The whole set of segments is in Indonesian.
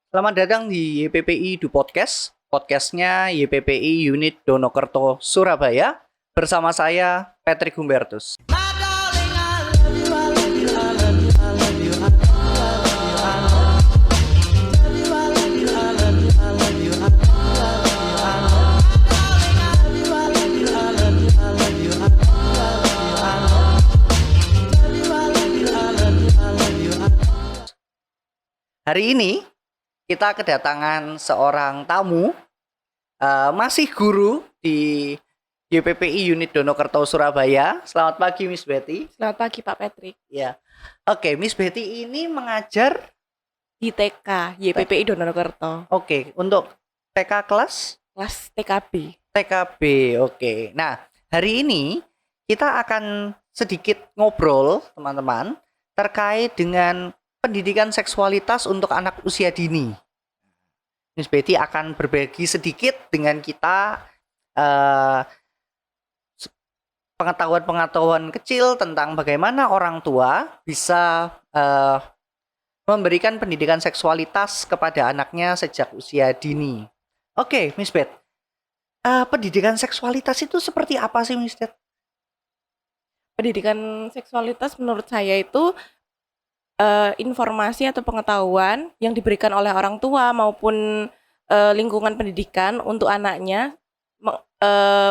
Selamat datang di YPPI Du Podcast. Podcastnya YPPI Unit Donokerto, Surabaya. Bersama saya, Patrick Humbertus. Hari ini kita kedatangan seorang tamu, masih guru di YPPI Unit Donokerto, Surabaya. Selamat pagi, Miss Betty. Selamat pagi Pak Patrick. Ya, oke, Miss Betty ini mengajar Di TK YPPI Donokerto, Oke, untuk TK kelas kelas TKB. TKB. Oke. Nah, hari ini kita akan sedikit ngobrol, teman-teman, terkait dengan pendidikan seksualitas untuk anak usia dini. Miss Betty akan berbagi sedikit dengan kita pengetahuan-pengetahuan kecil tentang bagaimana orang tua bisa memberikan pendidikan seksualitas kepada anaknya sejak usia dini. Oke, Miss Bet. Pendidikan seksualitas itu seperti apa sih, Miss Bet? Pendidikan seksualitas menurut saya itu informasi atau pengetahuan yang diberikan oleh orang tua maupun lingkungan pendidikan untuk anaknya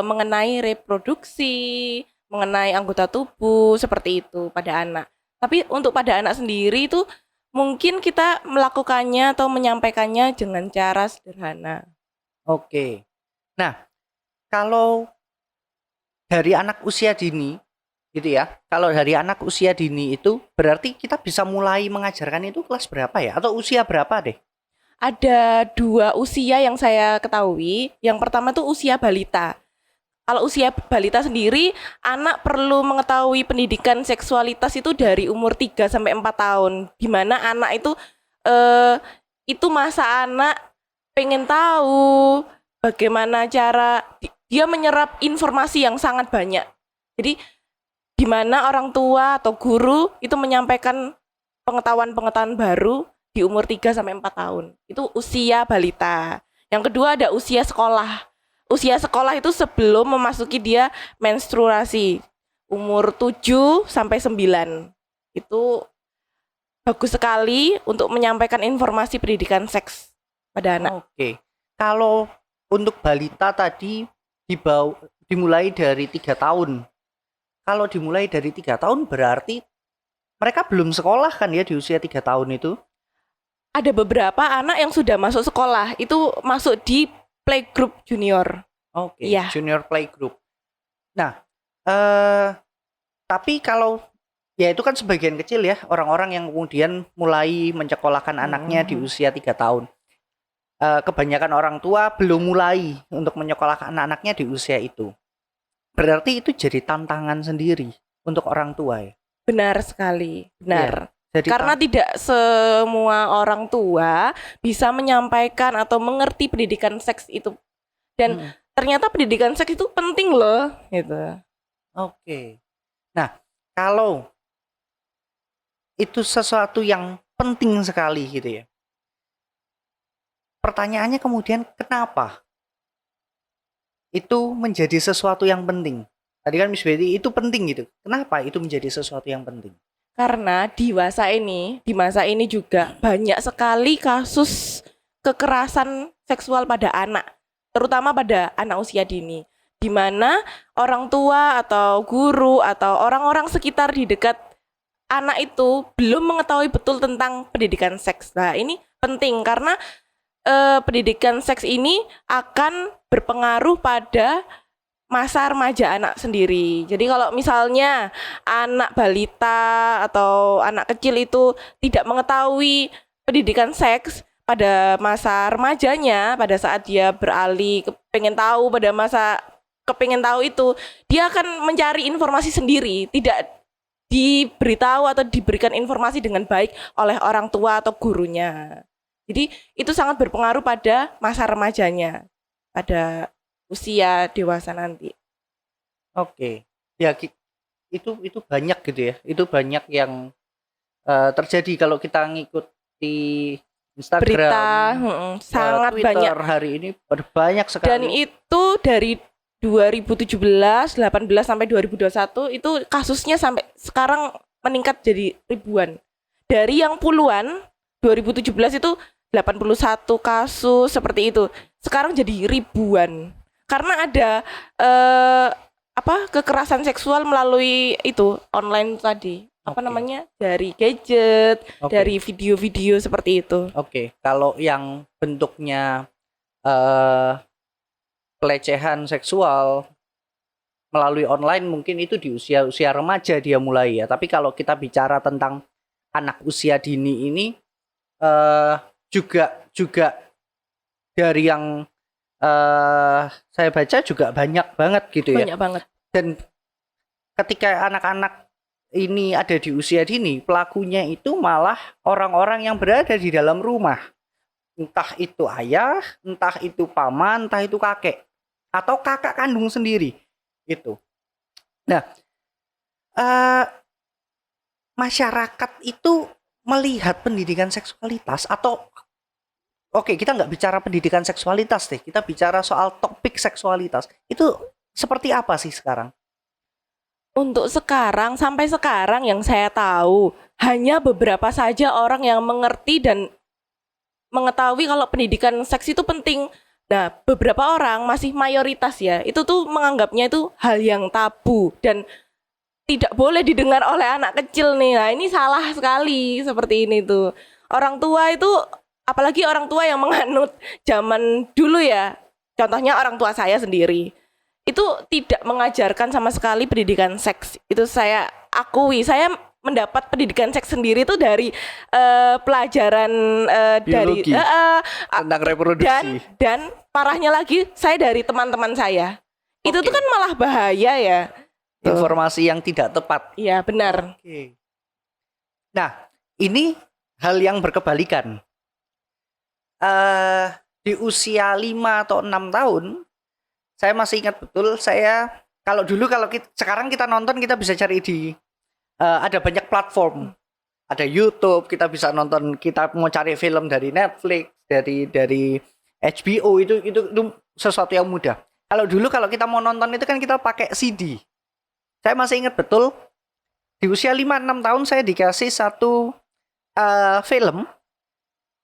mengenai reproduksi, mengenai anggota tubuh seperti itu pada anak. Tapi untuk pada anak sendiri itu mungkin kita melakukannya atau menyampaikannya dengan cara sederhana. Oke. Nah, kalau dari anak usia dini, gitu ya. Kalau dari anak usia dini itu berarti kita bisa mulai mengajarkan itu kelas berapa ya? Atau usia berapa deh? Ada 2 usia yang saya ketahui. Yang pertama tuh usia balita. Kalau usia balita sendiri, anak perlu mengetahui pendidikan seksualitas itu dari umur 3 sampai 4 tahun. Di mana anak itu masa anak pengen tahu bagaimana cara dia menyerap informasi yang sangat banyak. Jadi di mana orang tua atau guru itu menyampaikan pengetahuan-pengetahuan baru di umur 3 sampai 4 tahun. Itu usia balita. Yang kedua ada usia sekolah. Usia sekolah itu sebelum memasuki dia menstruasi. Umur 7 sampai 9. Itu bagus sekali untuk menyampaikan informasi pendidikan seks pada anak. Oke. Kalau untuk balita tadi dimulai dari 3 tahun. Kalau dimulai dari 3 tahun berarti mereka belum sekolah kan ya di usia 3 tahun itu? Ada beberapa anak yang sudah masuk sekolah, itu masuk di playgroup junior. Oke, Iya. junior playgroup. Nah, tapi kalau ya itu kan sebagian kecil ya orang-orang yang kemudian mulai mencekolahkan anaknya di usia 3 tahun. Kebanyakan orang tua belum mulai untuk menyekolahkan anak-anaknya di usia itu. Berarti itu jadi tantangan sendiri untuk orang tua ya. Benar sekali, benar. Iya, jadi Karena tidak semua orang tua bisa menyampaikan atau mengerti pendidikan seks itu. Dan ternyata pendidikan seks itu penting loh, gitu. Oke. Nah, kalau itu sesuatu yang penting sekali gitu ya. Pertanyaannya kemudian kenapa itu menjadi sesuatu yang penting? Tadi kan Miss Betty itu penting gitu. Kenapa itu menjadi sesuatu yang penting? Karena di masa ini juga banyak sekali kasus kekerasan seksual pada anak, terutama pada anak usia dini, di mana orang tua atau guru atau orang-orang sekitar di dekat anak itu belum mengetahui betul tentang pendidikan seks. Nah, ini penting karena pendidikan seks ini akan berpengaruh pada masa remaja anak sendiri. Jadi kalau misalnya anak balita atau anak kecil itu tidak mengetahui pendidikan seks pada masa remajanya, pada saat dia beralih kepengen tahu itu, dia akan mencari informasi sendiri, tidak diberitahu atau diberikan informasi dengan baik oleh orang tua atau gurunya. Jadi itu sangat berpengaruh pada masa remajanya, pada usia dewasa nanti. Oke. Ya itu banyak gitu ya. Itu banyak yang terjadi kalau kita ngikuti Instagram, berita sangat Twitter banyak. hari ini banyak sekali. Dan itu dari 2017, 18 sampai 2021 itu kasusnya sampai sekarang meningkat jadi ribuan. Dari yang puluhan 2017 itu 81 kasus seperti itu. Sekarang jadi ribuan. Karena ada kekerasan seksual melalui itu online tadi. Apa Oke. namanya? Dari gadget, Oke. dari video-video seperti itu. Oke, kalau yang bentuknya pelecehan seksual melalui online mungkin itu di usia remaja dia mulai ya. Tapi kalau kita bicara tentang anak usia dini ini juga dari yang saya baca juga banyak banget gitu ya. Banyak banget. Dan ketika anak-anak ini ada di usia dini, pelakunya itu malah orang-orang yang berada di dalam rumah. Entah itu ayah, entah itu paman, entah itu kakek, atau kakak kandung sendiri. Itu. Nah, masyarakat itu melihat pendidikan seksualitas atau oke, kita nggak bicara pendidikan seksualitas deh, kita bicara soal topik seksualitas. Itu seperti apa sih sekarang? Untuk sekarang, sampai sekarang yang saya tahu, hanya beberapa saja orang yang mengerti dan mengetahui kalau pendidikan seks itu penting. Nah, beberapa orang masih mayoritas ya, itu tuh menganggapnya itu hal yang tabu dan tidak boleh didengar oleh anak kecil nih. Nah, ini salah sekali seperti ini tuh. Orang tua itu, apalagi orang tua yang menganut zaman dulu ya, contohnya orang tua saya sendiri. Itu tidak mengajarkan sama sekali pendidikan seks. Itu saya akui. Saya mendapat pendidikan seks sendiri itu dari pelajaran Biologi, tentang reproduksi. Dan parahnya lagi saya dari teman-teman saya. Itu tuh kan malah bahaya ya. Informasi yang tidak tepat. Iya, benar. Oke. Nah, ini hal yang berkebalikan. Di usia 5 atau 6 tahun saya masih ingat betul, kalau sekarang kita nonton kita bisa cari di ada banyak platform. Ada YouTube, kita bisa nonton, kita mau cari film dari Netflix, dari HBO itu sesuatu yang mudah. Kalau dulu kalau kita mau nonton itu kan kita pakai CD. Saya masih ingat betul di usia 5-6 tahun saya dikasih satu film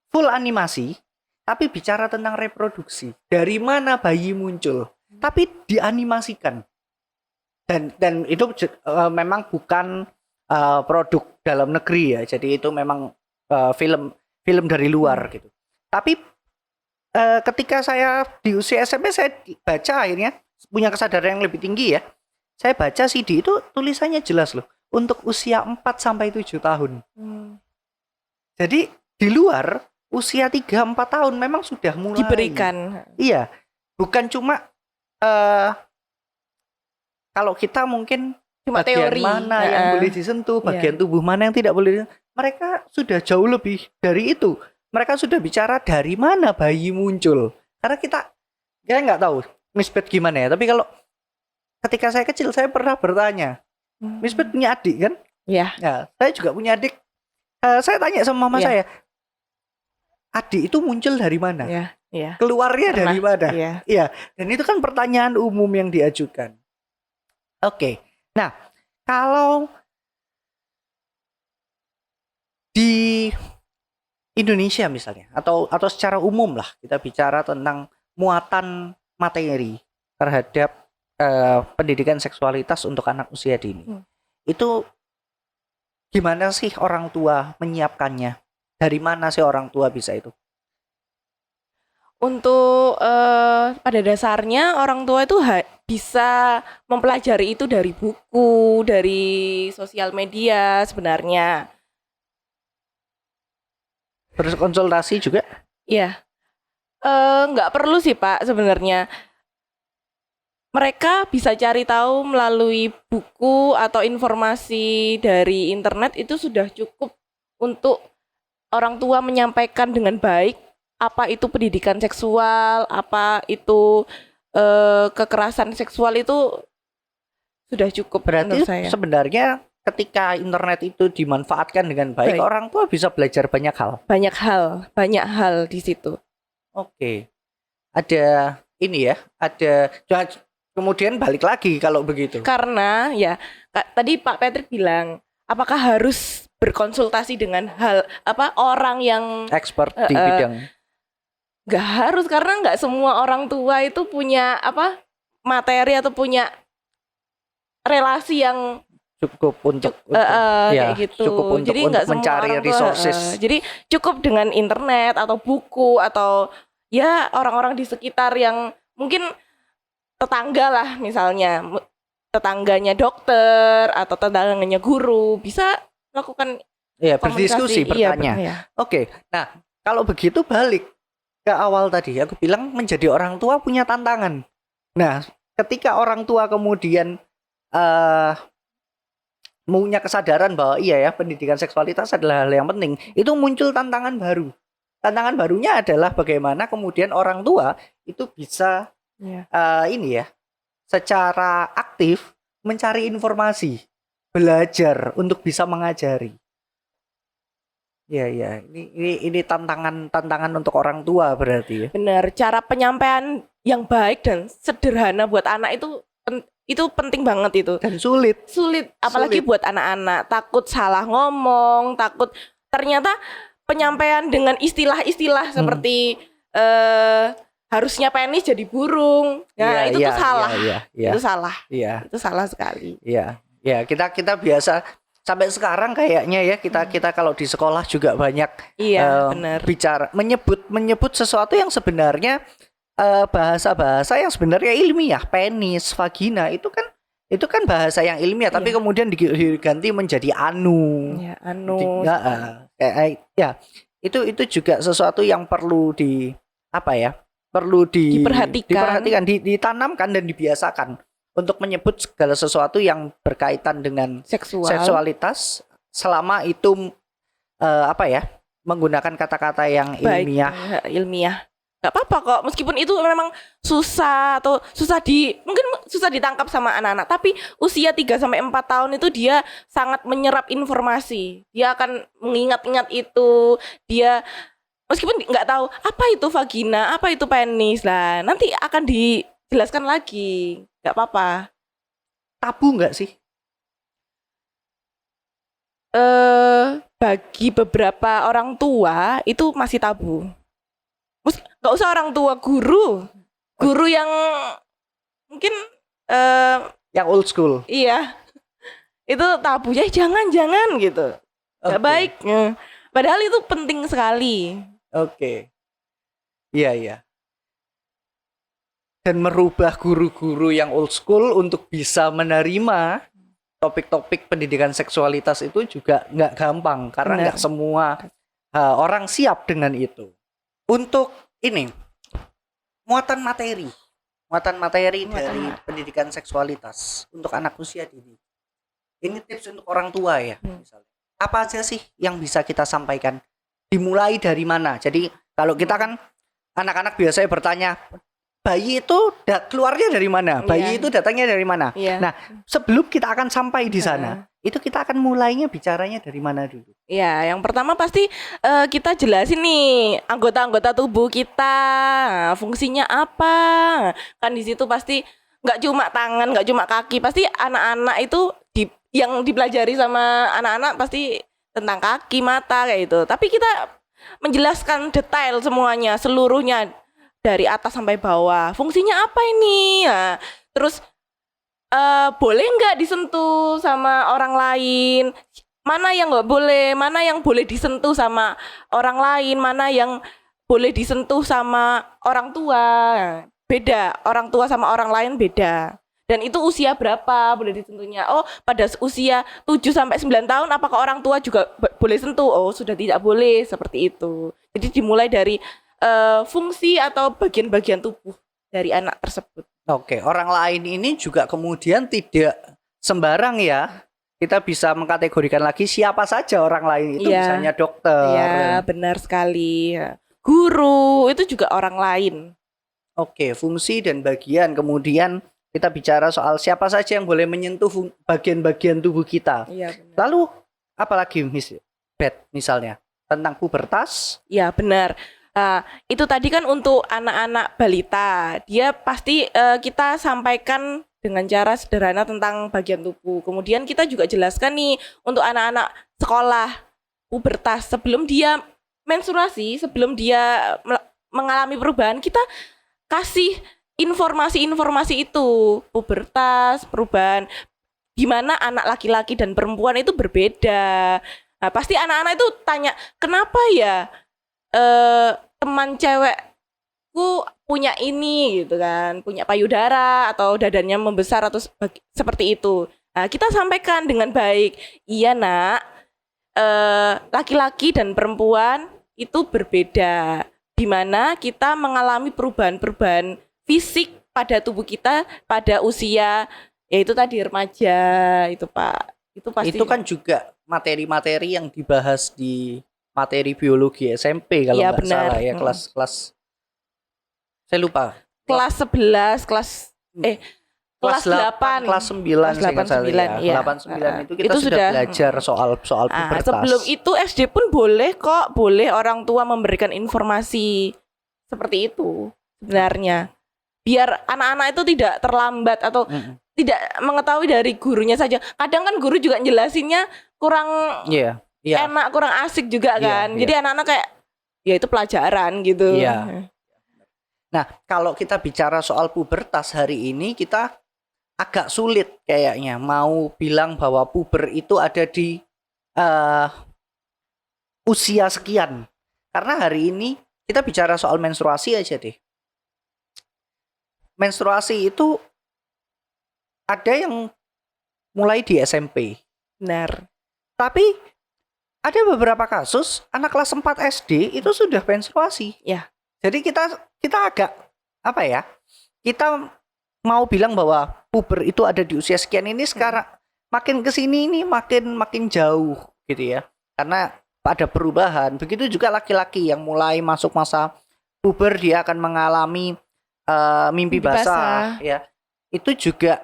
full animasi tapi bicara tentang reproduksi. Dari mana bayi muncul? Tapi dianimasikan dan itu memang bukan produk dalam negeri ya, jadi itu memang film dari luar gitu. Tapi ketika saya di usia SMP saya baca, akhirnya punya kesadaran yang lebih tinggi ya, saya baca CD itu tulisannya jelas loh, untuk usia 4-7 tahun. Jadi di luar usia 3-4 tahun memang sudah mulai diberikan. Iya, bukan cuma kalau kita mungkin cuma bagian teori mana yang boleh disentuh, bagian tubuh mana yang tidak boleh. Mereka sudah jauh lebih dari itu. Mereka sudah bicara dari mana bayi muncul. Karena kita nggak tahu Miss Beth gimana ya. Tapi kalau ketika saya kecil saya pernah bertanya. Miss Beth punya adik kan? Iya. Ya, saya juga punya adik. Saya tanya sama mama saya, adik itu muncul dari mana? Iya. Keluarnya dari mana? Iya. Dan itu kan pertanyaan umum yang diajukan. Oke. Nah, kalau di Indonesia misalnya atau secara umum lah kita bicara tentang muatan materi terhadap pendidikan seksualitas untuk anak usia dini. Itu gimana sih orang tua menyiapkannya? Dari mana sih orang tua bisa itu? Untuk pada dasarnya orang tua itu bisa mempelajari itu dari buku, dari sosial media sebenarnya. Berkonsultasi juga? Iya. Nggak perlu sih Pak sebenarnya. Mereka bisa cari tahu melalui buku atau informasi dari internet, itu sudah cukup untuk orang tua menyampaikan dengan baik apa itu pendidikan seksual, apa itu kekerasan seksual, itu sudah cukup. Berarti menurut saya. sebenarnya ketika internet itu dimanfaatkan dengan baik, Baik. orang tua bisa belajar banyak hal. Banyak hal di situ. Oke. Ada ini ya, kemudian balik lagi kalau begitu. Karena ya tadi Pak Patrick bilang, apakah harus berkonsultasi dengan orang yang Expert di bidang. nggak harus, karena nggak semua orang tua itu punya materi atau punya relasi yang Cukup untuk kayak gitu. cukup untuk Jadi nggak semua mencari orang tua, resources. jadi cukup dengan internet atau buku atau ya orang-orang di sekitar yang mungkin tetangga lah, misalnya tetangganya dokter atau tetangganya guru, bisa melakukan Ya, berdiskusi, komunikasi. bertanya. Iya. Oke. Nah, kalau begitu balik ke awal tadi, aku bilang menjadi orang tua punya tantangan. Nah, ketika orang tua kemudian punya kesadaran bahwa iya ya, pendidikan seksualitas adalah hal yang penting, itu muncul tantangan baru. Tantangan barunya adalah bagaimana kemudian orang tua itu bisa Iya. ini ya, secara aktif mencari informasi, belajar untuk bisa mengajari. Ya, ini tantangan untuk orang tua berarti ya. Benar, cara penyampaian yang baik dan sederhana buat anak itu penting banget itu. Dan sulit. Apalagi buat anak-anak, takut salah ngomong, takut ternyata penyampaian dengan istilah-istilah seperti harusnya penis jadi burung. Nah, itu tuh salah. Itu salah. Iya. Itu salah sekali. Iya. Ya, kita biasa sampai sekarang kayaknya ya, kita kalau di sekolah juga banyak Benar. bicara menyebut sesuatu yang sebenarnya bahasa-bahasa yang sebenarnya ilmiah. Penis, vagina itu kan bahasa yang ilmiah, tapi kemudian diganti menjadi anu. Ya, anu. Itu juga sesuatu yang perlu diperhatikan, ditanamkan dan dibiasakan untuk menyebut segala sesuatu yang berkaitan dengan seksualitas selama itu menggunakan kata-kata yang ilmiah. Gak apa-apa kok, meskipun itu memang susah atau mungkin susah ditangkap sama anak-anak, tapi usia 3-4 tahun itu dia sangat menyerap informasi. Dia akan mengingat-ingat itu, dia meskipun nggak tahu apa itu vagina, apa itu penis lah, nanti akan dijelaskan lagi. Gak apa-apa. Tabu nggak sih? Bagi beberapa orang tua itu masih tabu. Gak usah orang tua, guru yang mungkin yang old school. Iya, itu tabunya jangan gitu, gak baik. Padahal itu penting sekali. Oke. Iya. Dan merubah guru-guru yang old school untuk bisa menerima topik-topik pendidikan seksualitas itu juga nggak gampang, karena nggak semua orang siap dengan itu. Untuk ini muatan materi dari pendidikan seksualitas untuk anak usia dini. Ini tips untuk orang tua ya, misalnya. Apa aja sih yang bisa kita sampaikan? Dimulai dari mana? Jadi kalau kita kan anak-anak biasanya bertanya, bayi itu keluarnya dari mana? Bayi itu datangnya dari mana? Nah, sebelum kita akan sampai di sana, itu kita akan mulainya bicaranya dari mana dulu? Ya, yang pertama pasti kita jelasin nih anggota-anggota tubuh kita, fungsinya apa. Kan di situ pasti nggak cuma tangan, nggak cuma kaki, pasti anak-anak itu yang dipelajari sama anak-anak pasti tentang kaki, mata kayak gitu. Tapi kita menjelaskan detail semuanya, seluruhnya dari atas sampai bawah. Fungsinya apa ini? Nah, terus boleh nggak disentuh sama orang lain? Mana yang nggak boleh? Mana yang boleh disentuh sama orang lain? Mana yang boleh disentuh sama orang tua? Beda, orang tua sama orang lain beda. Dan itu usia berapa boleh disentuhnya? Oh, pada usia 7-9 tahun apakah orang tua juga boleh sentuh? Oh, sudah tidak boleh, seperti itu. Jadi dimulai dari fungsi atau bagian-bagian tubuh dari anak tersebut. Oke, orang lain ini juga kemudian tidak sembarang ya. Kita bisa mengkategorikan lagi siapa saja orang lain itu, misalnya dokter. Iya, benar sekali. Guru itu juga orang lain. Oke, fungsi dan bagian, kemudian kita bicara soal siapa saja yang boleh menyentuh bagian-bagian tubuh kita. Iya benar. Lalu apalagi misalnya tentang pubertas. Iya benar. Itu tadi kan untuk anak-anak balita. Dia pasti kita sampaikan dengan cara sederhana tentang bagian tubuh. Kemudian kita juga jelaskan nih untuk anak-anak sekolah pubertas sebelum dia menstruasi, sebelum dia mengalami perubahan, kita kasih informasi-informasi itu, pubertas, perubahan, di mana anak laki-laki dan perempuan itu berbeda. Nah, pasti anak-anak itu tanya, kenapa ya teman cewekku punya ini gitu kan, punya payudara atau dadanya membesar atau seperti itu. Nah, kita sampaikan dengan baik, iya nak, laki-laki dan perempuan itu berbeda, di mana kita mengalami perubahan-perubahan fisik pada tubuh kita pada usia yaitu tadi remaja itu Pak. Itu pasti. Itu kan juga materi-materi yang dibahas di materi biologi SMP kalau nggak salah ya, kelas saya lupa. Kelas 11, kelas 8, kelas 9, kelas 8, 9 ya. 8, 9 itu kita sudah belajar soal pubertas. Sebelum itu SD pun boleh orang tua memberikan informasi seperti itu sebenarnya. Biar anak-anak itu tidak terlambat atau tidak mengetahui dari gurunya saja. Kadang kan guru juga jelasinnya kurang enak, kurang asik juga kan. Jadi anak-anak kayak ya itu pelajaran gitu. Nah, kalau kita bicara soal pubertas hari ini, kita agak sulit kayaknya mau bilang bahwa puber itu ada di usia sekian. Karena hari ini kita bicara soal menstruasi aja deh. Menstruasi itu ada yang mulai di SMP. Benar. Tapi ada beberapa kasus anak kelas 4 SD itu sudah menstruasi. Ya. Jadi kita agak apa ya? Kita mau bilang bahwa puber itu ada di usia sekian ini sekarang makin kesini ini makin jauh gitu ya. Karena ada perubahan. Begitu juga laki-laki yang mulai masuk masa puber, dia akan mengalami mimpi basah ya. Itu juga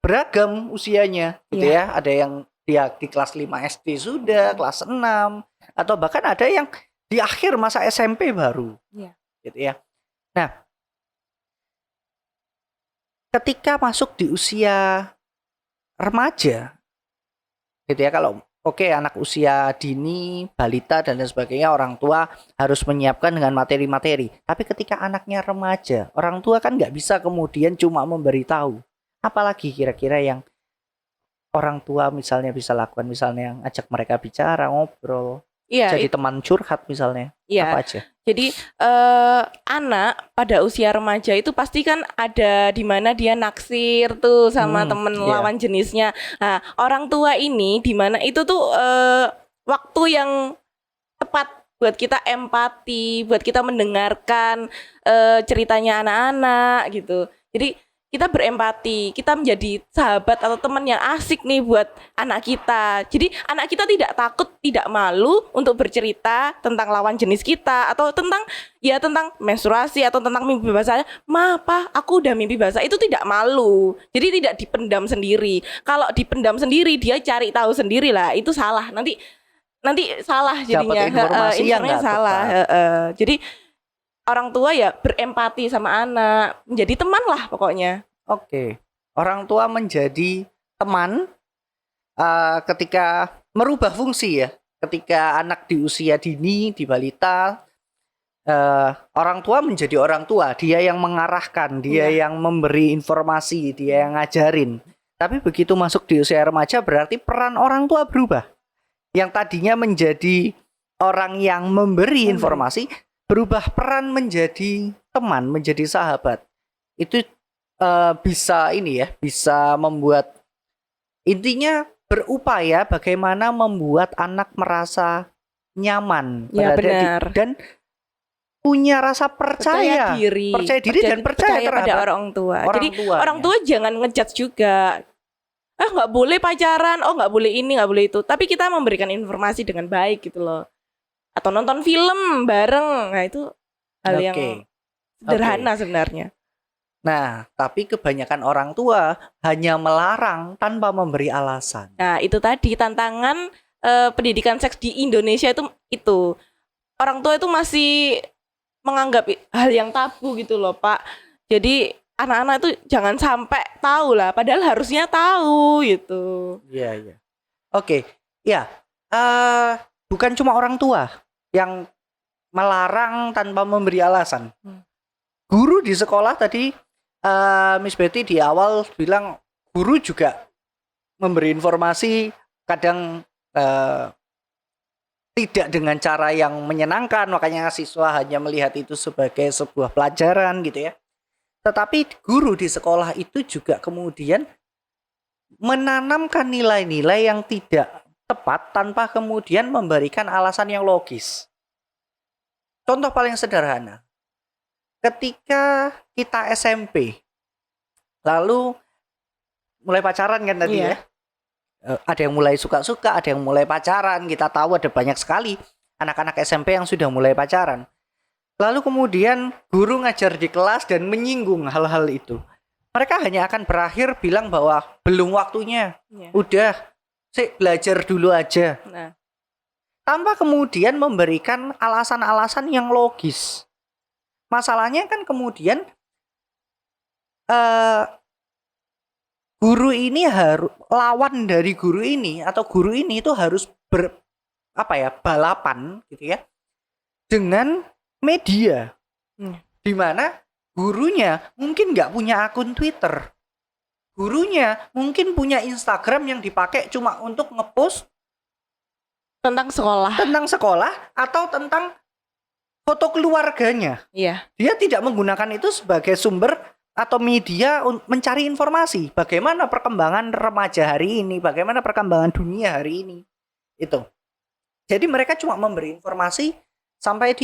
beragam usianya gitu ya. Ada yang dia di kelas 5 SD sudah, kelas 6, atau bahkan ada yang di akhir masa SMP baru. Gitu ya. Nah, ketika masuk di usia remaja gitu ya, kalau anak usia dini, balita dan lain sebagainya, orang tua harus menyiapkan dengan materi-materi. Tapi ketika anaknya remaja, orang tua kan nggak bisa kemudian cuma memberitahu. Apalagi kira-kira yang orang tua misalnya bisa lakukan, misalnya yang ajak mereka bicara, ngobrol, jadi teman curhat misalnya. Apa aja? Jadi anak pada usia remaja itu pasti kan ada di mana dia naksir tuh sama temen lawan jenisnya. Nah, orang tua ini di mana itu tuh waktu yang tepat buat kita empati, buat kita mendengarkan ceritanya anak-anak gitu. Jadi kita berempati, kita menjadi sahabat atau teman yang asik nih buat anak kita. Jadi anak kita tidak takut, tidak malu untuk bercerita tentang lawan jenis kita atau tentang menstruasi atau tentang mimpi basah. Ma, Pa, aku udah mimpi basah. Itu tidak malu. Jadi tidak dipendam sendiri. Kalau dipendam sendiri, dia cari tahu sendiri lah. Itu salah. Nanti salah jadinya. Dapat informasi yang nggak salah. Jadi orang tua ya berempati sama anak, menjadi teman lah pokoknya. Oke. Orang tua menjadi teman ketika merubah fungsi ya. Ketika anak di usia dini, di balita, orang tua menjadi orang tua. Dia yang mengarahkan, dia yang memberi informasi, dia yang ngajarin. Tapi begitu masuk di usia remaja berarti peran orang tua berubah. Yang tadinya menjadi orang yang memberi informasi, berubah peran menjadi teman, menjadi sahabat. Itu bisa membuat, intinya berupaya bagaimana membuat anak merasa nyaman berada dan punya rasa percaya diri dan percaya pada orang tua. Jadi orang tua jangan ngejudge juga. Nggak boleh pacaran, nggak boleh ini, nggak boleh itu. Tapi kita memberikan informasi dengan baik gitu loh. Atau nonton film bareng. Nah itu hal yang sederhana sebenarnya. Nah, tapi kebanyakan orang tua hanya melarang tanpa memberi alasan. Nah, itu tadi tantangan pendidikan seks di Indonesia itu orang tua itu masih menganggap hal yang tabu gitu loh, Pak. Jadi anak-anak itu jangan sampai tahu lah, padahal harusnya tahu gitu. Iya, iya. Oke, ya. Bukan cuma orang tua yang melarang tanpa memberi alasan. Guru di sekolah tadi, Miss Betty di awal bilang guru juga memberi informasi kadang tidak dengan cara yang menyenangkan, makanya siswa hanya melihat itu sebagai sebuah pelajaran gitu ya. Tetapi guru di sekolah itu juga kemudian menanamkan nilai-nilai yang tidak tepat tanpa kemudian memberikan alasan yang logis. Contoh paling sederhana, ketika kita SMP, lalu mulai pacaran kan tadi ya. Ada yang mulai suka-suka, ada yang mulai pacaran. Kita tahu ada banyak sekali anak-anak SMP yang sudah mulai pacaran. Lalu kemudian guru ngajar di kelas dan menyinggung hal-hal itu. Mereka hanya akan berakhir bilang bahwa belum waktunya. Udah, belajar dulu aja. Nah, tanpa kemudian memberikan alasan-alasan yang logis. Masalahnya kan kemudian guru ini harus, lawan dari guru ini atau guru ini itu harus balapan gitu ya dengan media, di mana gurunya mungkin nggak punya akun Twitter, gurunya mungkin punya Instagram yang dipakai cuma untuk ngepost tentang sekolah atau tentang foto keluarganya. Iya. Dia tidak menggunakan itu sebagai sumber atau media mencari informasi bagaimana perkembangan remaja hari ini, bagaimana perkembangan dunia hari ini. Itu. Jadi mereka cuma memberi informasi sampai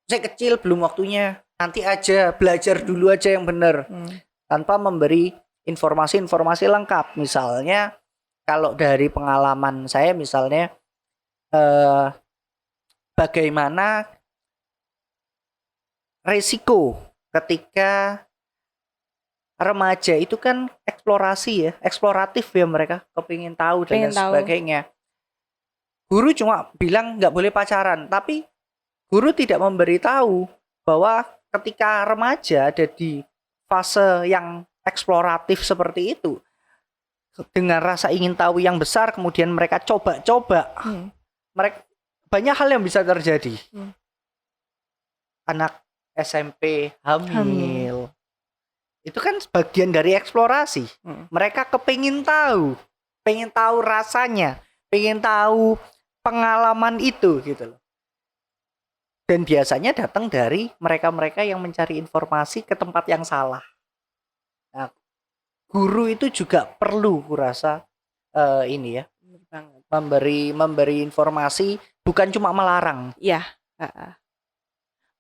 saya kecil belum waktunya, nanti aja, belajar dulu aja yang benar. Tanpa memberi informasi-informasi lengkap. Misalnya kalau dari pengalaman saya misalnya bagaimana resiko ketika remaja itu kan eksploratif ya, mereka kepingin tahu dan sebagainya. Guru cuma bilang nggak boleh pacaran, tapi guru tidak memberitahu bahwa ketika remaja ada di fase yang eksploratif seperti itu, dengan rasa ingin tahu yang besar, kemudian mereka coba-coba, mereka banyak hal yang bisa terjadi. Anak SMP hamil. Itu kan bagian dari eksplorasi. Mereka pengen tahu rasanya, pengen tahu pengalaman itu gitu loh. Dan biasanya datang dari mereka-mereka yang mencari informasi ke tempat yang salah. Nah, guru itu juga perlu kurasa ini ya, memberi informasi, bukan cuma melarang. Iya.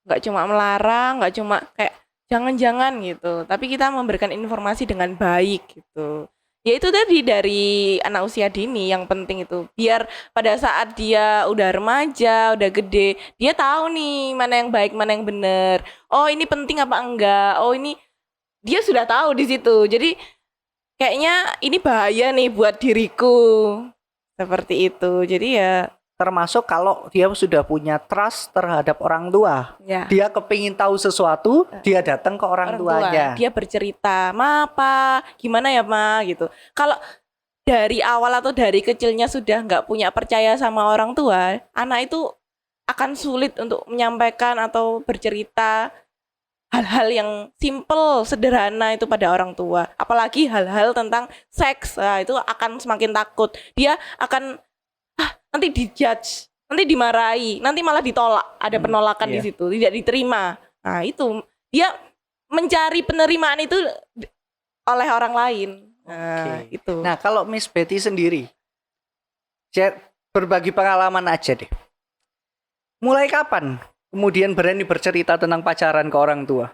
Nggak cuma melarang, nggak cuma kayak jangan-jangan gitu, tapi kita memberikan informasi dengan baik gitu. Ya itu tadi dari anak usia dini yang penting itu, biar pada saat dia udah remaja, udah gede, dia tahu nih mana yang baik, mana yang benar. Oh ini penting apa enggak? Oh ini dia sudah tahu di situ. Jadi kayaknya ini bahaya nih buat diriku, seperti itu. Jadi ya. Termasuk kalau dia sudah punya trust terhadap orang tua, dia kepingin tahu sesuatu, dia datang ke orang tuanya. Dia bercerita, "Ma, apa? Gimana ya, Ma?" gitu. Kalau dari awal atau dari kecilnya sudah nggak punya percaya sama orang tua, anak itu akan sulit untuk menyampaikan atau bercerita hal-hal yang simple, sederhana itu pada orang tua. Apalagi hal-hal tentang seks, itu akan semakin takut. Dia akan nanti dijudge, nanti dimarahi, nanti malah ditolak, ada penolakan di situ, tidak diterima. Nah itu dia mencari penerimaan itu oleh orang lain. Nah, itu. Nah kalau Miss Betty sendiri, berbagi pengalaman aja deh. Mulai kapan kemudian berani bercerita tentang pacaran ke orang tua?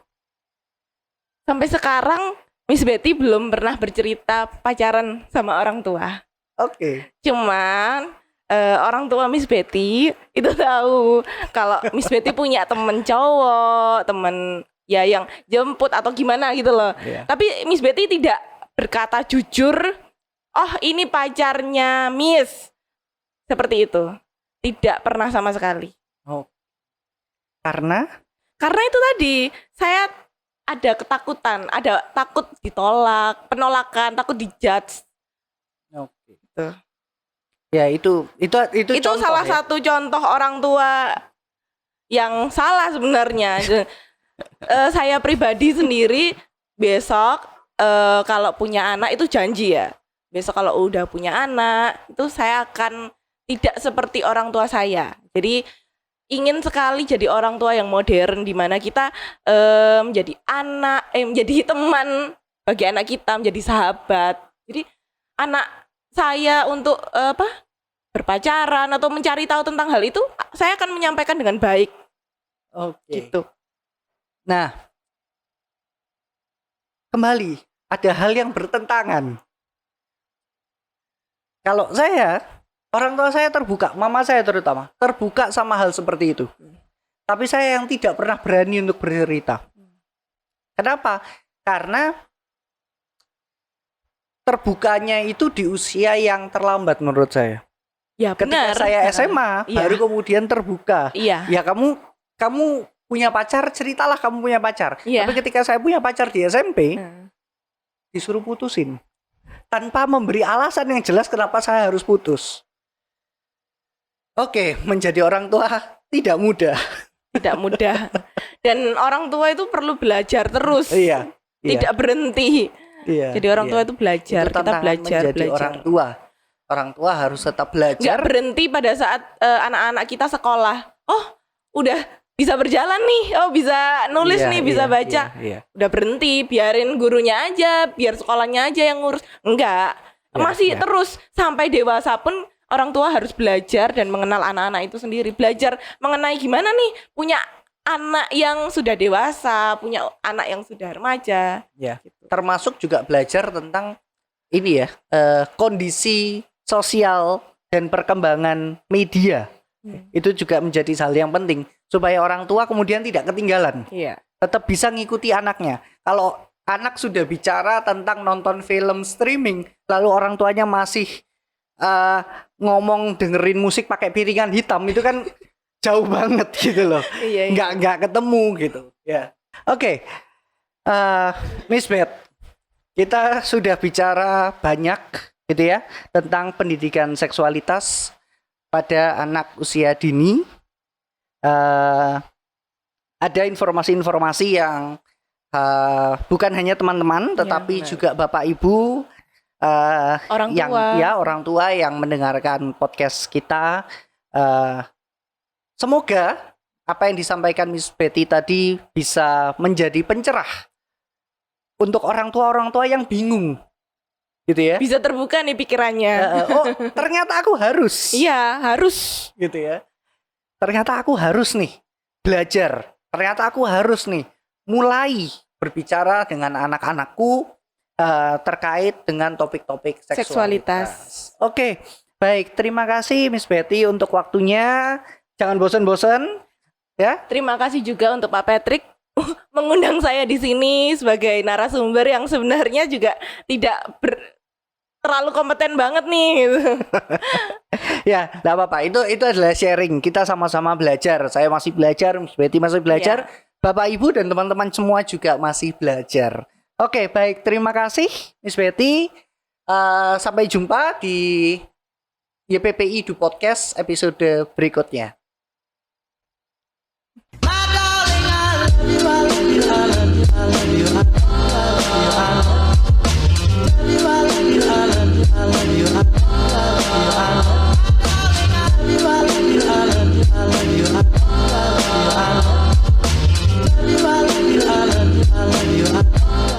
Sampai sekarang Miss Betty belum pernah bercerita pacaran sama orang tua. Cuman orang tua Miss Betty itu tahu kalau Miss Betty punya temen cowok, temen ya yang jemput atau gimana gitu loh. Iya. Tapi Miss Betty tidak berkata jujur, oh ini pacarnya Miss. Seperti itu. Tidak pernah sama sekali. Oh. Karena Karena itu tadi, saya ada ketakutan, ada takut ditolak, penolakan, takut dijudge. oke. Tuh. Ya itu Itu contoh salah ya. satu contoh orang tua yang salah sebenarnya. Saya pribadi sendiri besok kalau punya anak itu janji ya. Besok kalau udah punya anak itu saya akan tidak seperti orang tua saya. Jadi ingin sekali jadi orang tua yang modern di mana kita menjadi anak, menjadi teman bagi anak kita, menjadi sahabat. Jadi anak saya untuk berpacaran atau mencari tahu tentang hal itu, saya akan menyampaikan dengan baik. Oke. Gitu. Nah, kembali ada hal yang bertentangan. Kalau saya, orang tua saya terbuka, mama saya terutama, terbuka sama hal seperti itu. Tapi saya yang tidak pernah berani untuk bercerita. Kenapa? Karena terbukanya itu di usia yang terlambat menurut saya. Ya Ketika benar. saya SMA, Iya. baru kemudian terbuka. Iya. Ya kamu punya pacar, ceritalah kamu punya pacar. Iya. Tapi ketika saya punya pacar di SMP, Hmm. disuruh putusin tanpa memberi alasan yang jelas kenapa saya harus putus. Oke, menjadi orang tua tidak mudah. Tidak mudah. Dan orang tua itu perlu belajar terus. Iya. Tidak berhenti. Iya. Jadi orang tua itu belajar, Itu kita tantangan belajar, menjadi orang tua. Orang tua harus tetap belajar. Nggak berhenti pada saat anak-anak kita sekolah. Oh, udah bisa berjalan nih. Oh, bisa nulis Iya, nih, bisa iya, baca. iya. Udah berhenti, biarin gurunya aja, biar sekolahnya aja yang ngurus. Enggak. Ya, Masih ya. terus sampai dewasa pun orang tua harus belajar dan mengenal anak-anak itu sendiri. Belajar mengenai gimana nih punya anak yang sudah dewasa, punya anak yang sudah remaja. Ya. Termasuk juga belajar tentang ini ya, kondisi sosial dan perkembangan media. Itu juga menjadi hal yang penting supaya orang tua kemudian tidak ketinggalan. Iya. Tetap bisa ngikuti anaknya. Kalau anak sudah bicara tentang nonton film streaming, lalu orang tuanya masih ngomong dengerin musik pakai piringan hitam, itu kan jauh banget gitu loh. Iya. Nggak ketemu gitu. Ya. Oke. Miss Beth, kita sudah bicara banyak gitu ya tentang pendidikan seksualitas pada anak usia dini. Ada informasi-informasi yang bukan hanya teman-teman tetapi benar. juga Bapak Ibu Orang yang tua. orang tua yang mendengarkan podcast kita. Semoga apa yang disampaikan Miss Betty tadi bisa menjadi pencerah untuk orang tua yang bingung gitu ya. Bisa terbuka nih pikirannya. Oh, ternyata aku harus. Iya, harus. Gitu ya. Ternyata aku harus nih belajar. Ternyata aku harus nih mulai berbicara dengan anak-anakku terkait dengan topik-topik seksualitas. Oke, baik. Terima kasih Miss Betty untuk waktunya. Jangan bosan-bosan ya. Terima kasih juga untuk Pak Patrick mengundang saya di sini sebagai narasumber yang sebenarnya juga tidak terlalu kompeten banget nih. Gitu. Ya, enggak apa-apa. Itu adalah sharing. Kita sama-sama belajar. Saya masih belajar, Miss Betty masih belajar. Bapak Ibu dan teman-teman semua juga masih belajar. Oke, baik. Terima kasih Miss Betty. Sampai jumpa di YPPI Du Podcast episode berikutnya.